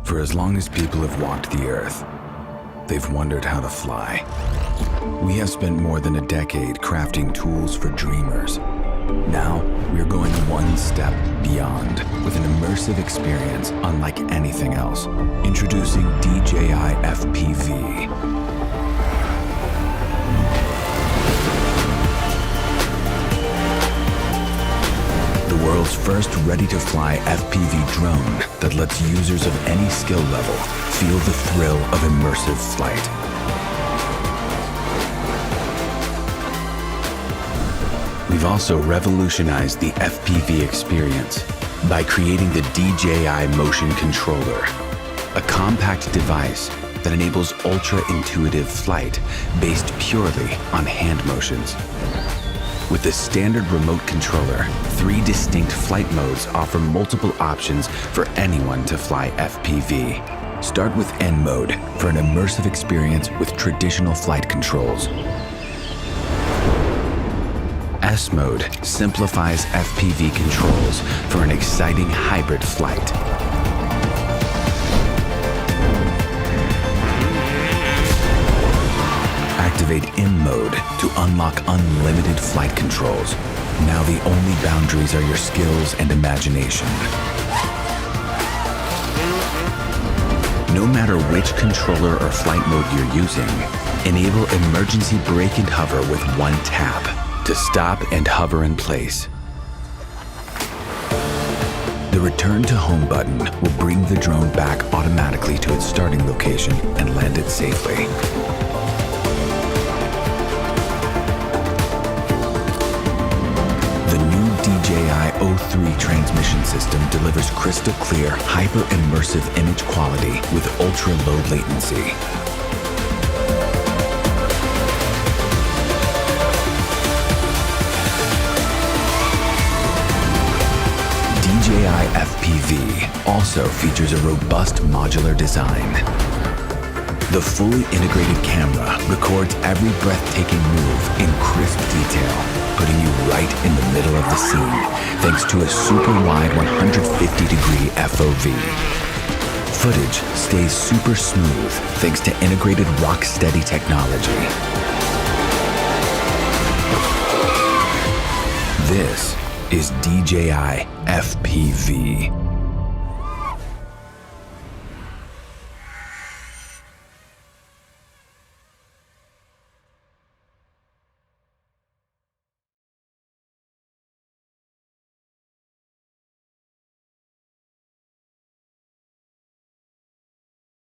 For as long as people have walked the earth, they've wondered how to fly. We have spent more than a decade crafting tools for dreamers. Now, we're going one step beyond with an immersive experience unlike anything else. Introducing DJI FPV. The world's first ready-to-fly FPV drone that lets users of any skill level feel the thrill of immersive flight. We've also revolutionized the FPV experience by creating the DJI Motion Controller, a compact device that enables ultra-intuitive flight based purely on hand motions. With the standard remote controller, 3 distinct flight modes offer multiple options for anyone to fly FPV. Start with N mode for an immersive experience with traditional flight controls. S mode simplifies FPV controls for an exciting hybrid flight. Activate M mode to unlock unlimited flight controls. Now the only boundaries are your skills and imagination. No matter which controller or flight mode you're using, enable emergency brake and hover with one tap to stop and hover in place. The Return to Home button will bring the drone back automatically to its starting location and land it safely. The new DJI O3 transmission system delivers crystal clear, hyper-immersive image quality with ultra-low latency. DJI FPV also features a robust modular design. The fully integrated camera records every breathtaking move in crisp detail, putting you right in the middle of the scene thanks to a super wide 150-degree FOV. Footage stays super smooth thanks to integrated rock-steady technology. This is DJI FPV.